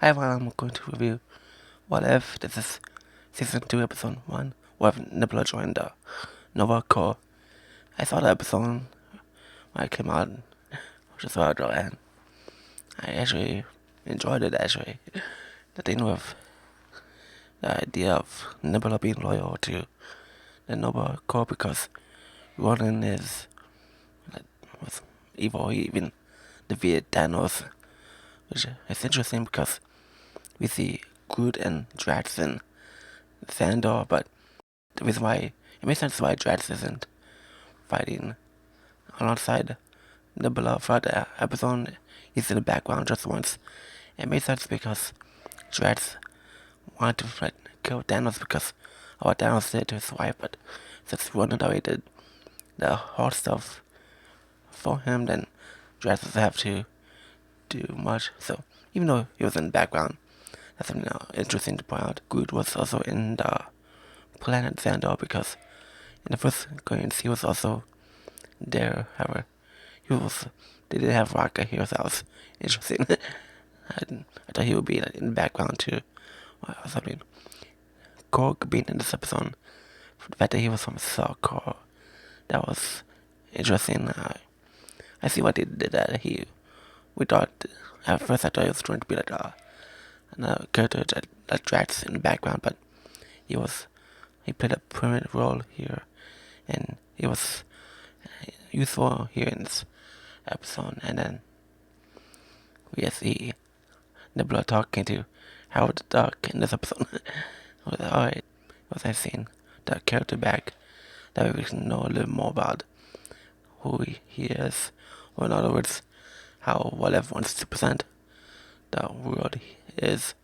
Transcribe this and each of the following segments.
I'm going to review What If. This is Season 2, Episode 1, where Nebula joined the Nova Corps. I saw the episode when it came out just a while ago, and I actually enjoyed it, actually. The thing with the idea of Nebula being loyal to the Nova Corps because Ronan was evil. He even defeated Thanos, which is interesting because we see Groot and Drax and Sandor, but the reason why it makes sense why Drax isn't fighting alongside Nebula throughout the episode. He's in the background just once. It makes sense because Drax wanted to kill Thanos because of what Thanos did to his wife, but since Ronan already did the hard stuff for him, then Drax doesn't have to do much. So even though he was in the background, that's something interesting to point out. Groot was also in the planet Xandar because in the first Guardians he was also there. However, they didn't have Rocket here, so that was interesting. I thought he would be in the background too, or something. Korg being in this episode, for the fact that he was from Sarkor, that was interesting. I see what they did that we thought, at first I thought it was going to be like another character that Drax in the background, but he played a prominent role here, and he was useful here in this episode. And then we see Nebula talking to Howard the Duck in this episode. I was like, alright, was I seeing the character back? That way we can know a little more about who he is, or in other words, how What If wants to present the world is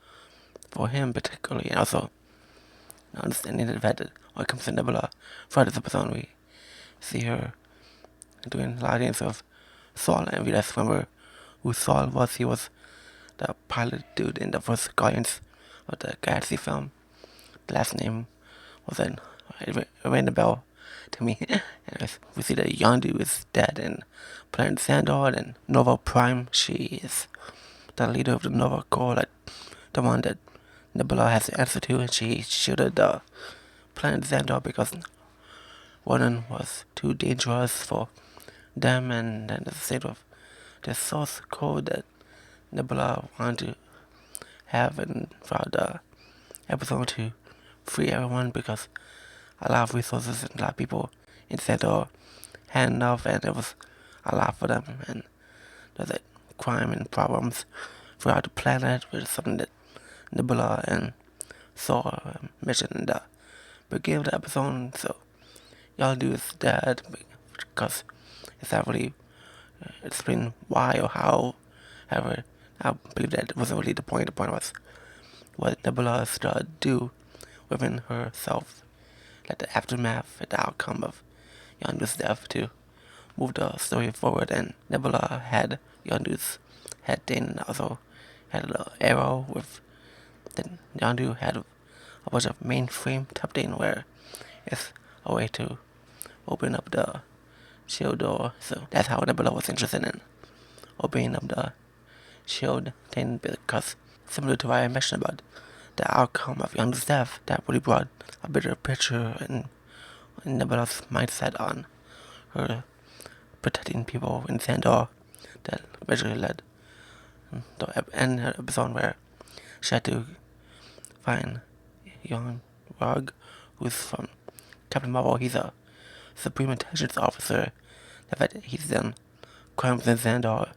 for him particularly, and also understanding the fact that when it comes to Nebula, throughout this episode we see her doing a lot of things of Saul, and we just remember who Saul was. He was the pilot dude in the first Guardians of the Galaxy film. The last name was it rang a bell to me. And we see that young dude is dead, and Planet Sandor and Nova Prime, she is the leader of the Nova Corps, like the one that Nebula has the answer to, and she shielded the planet Xandar because Ronan was too dangerous for them, and then the state of the source code that Nebula wanted to have in throughout the episode to free everyone because a lot of resources and a lot of people in Xandar had enough, and it was a lot for them, and there's like crime and problems throughout the planet, which is something that Nebula and Saw mentioned in the beginning of the episode. So y'all do is dead because it's not really explained why or how. However, I believe that it wasn't really the point. The point was what Nebula is to do within herself, like the aftermath, the outcome of Yondu's death to move the story forward. And Nebula had Yondu's head thing, and also had a little arrow with then Yondu had a bunch of mainframe type thing where it's a way to open up the shield door. So that's how Nebula was interested in opening up the shield thing, because similar to what I mentioned about the outcome of Yondu's death, that really brought a bigger picture in Nebula's mindset on her protecting people in Sandor, that eventually led the end episode where she had to find Young-Rogg, who's from Captain Marvel. He's a Supreme Intelligence Officer. The fact that he's done crimes in Xandar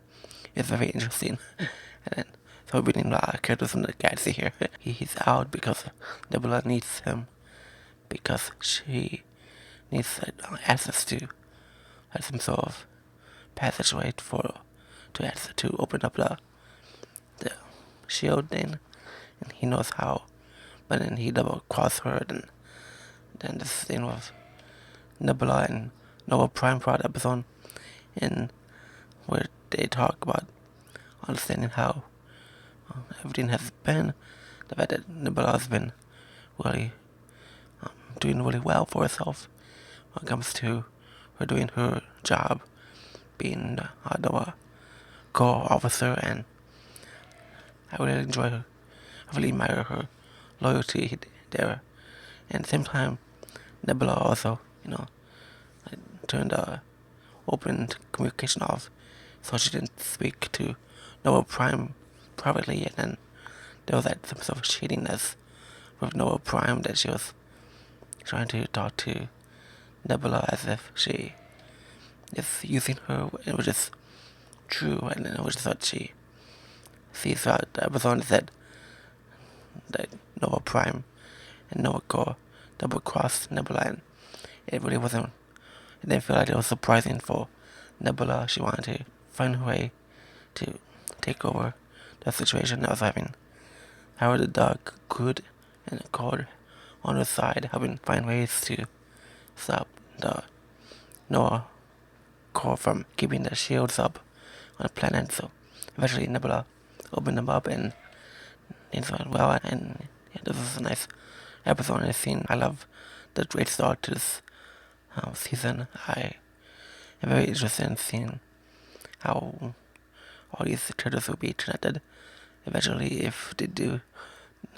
is very interesting. And then, so we're reading a lot of characters from the galaxy here. He's out because Nebula needs him, because she needs access to some sort of passageway to open up the shield thing, and he knows how. But then he double crossed her, and then this thing with Nebula and Nova Prime Prod episode, in where they talk about understanding how everything has been. The fact that Nebula has been really doing really well for herself when it comes to her doing her job, being the Nova Corps officer, and I really enjoy her. I really admire her loyalty there. And at the same time, Nebula also, turned open communication off, so she didn't speak to Noah Prime privately, and then there was that some sort of shadiness with Noah Prime that she was trying to talk to Nebula as if she is using her, which is true, and then which is what she sees throughout the episode is that Noah Prime and Noah Core double crossed Nebula, and it really wasn't. It didn't feel like it was surprising for Nebula. She wanted to find a way to take over the situation that was having. However, the dog could and Core on her side, helping find ways to stop the Noah Core from keeping the shields up on the planet. So eventually Nebula opened them up and things went well, and yeah, this was a nice episode and scene. I love the great start to this season. I am very interested in seeing how all these characters will be connected eventually, if they do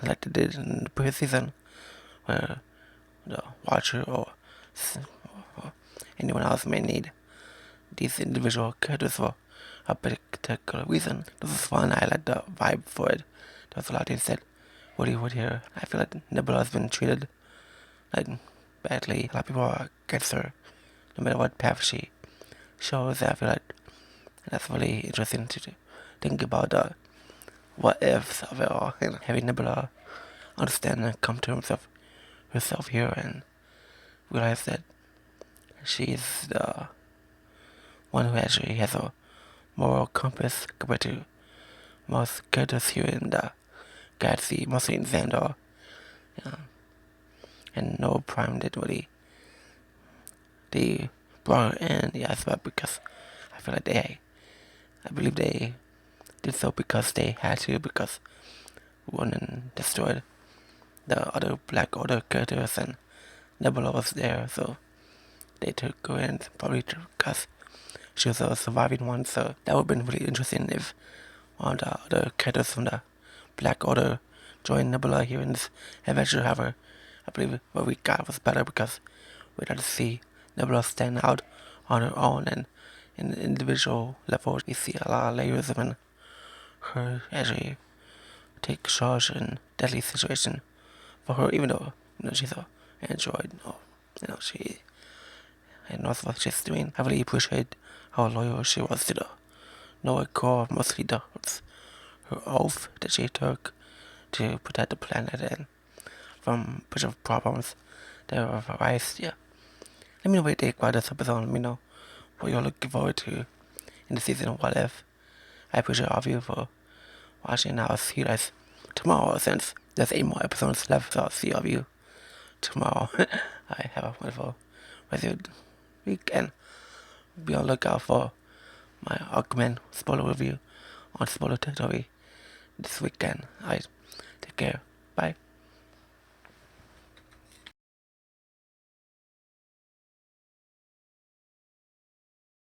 like they did in the previous season, where the Watcher or anyone else may need these individual characters for a particular reason. This is fun. I like the vibe for it. There's a lot of things that Woody would hear. I feel like Nebula has been treated like badly. A lot of people are against her, no matter what path she shows. I feel like that's really interesting to think about the what ifs of it all, and having Nebula understand and come to terms of herself here and realize that she's the one who actually has a moral compass compared to most characters here in the galaxy, mostly in Xandar. Yeah. And no Prime did really. They brought her in, yes, but because I feel like I believe they did so because they had to, because Ronan destroyed the other Black Order characters and Nebula was there, so they took her in probably because she was a surviving one. So that would have been really interesting if one of the other characters from the Black Order joined Nebula here in this adventure. However, I believe what we got was better because we got to see Nebula stand out on her own, and in the individual level we see a lot of layers of her actually take charge in deadly situation for her, even though she's an android, or she knows what she's doing. I really appreciate how loyal she was to the Noah Core, mostly her oath that she took to protect the planet and from a bunch of problems that have arisen. Yeah. Let me know what you think about this episode. Let me know what you're looking forward to in the season of What If. I appreciate all of you for watching. I'll see you guys tomorrow, since there's 8 more episodes left, so I'll see all of you tomorrow. I have a wonderful rest of your week, and be on the lookout for my Aquaman spoiler review on spoiler territory this weekend. Alright, take care. Bye.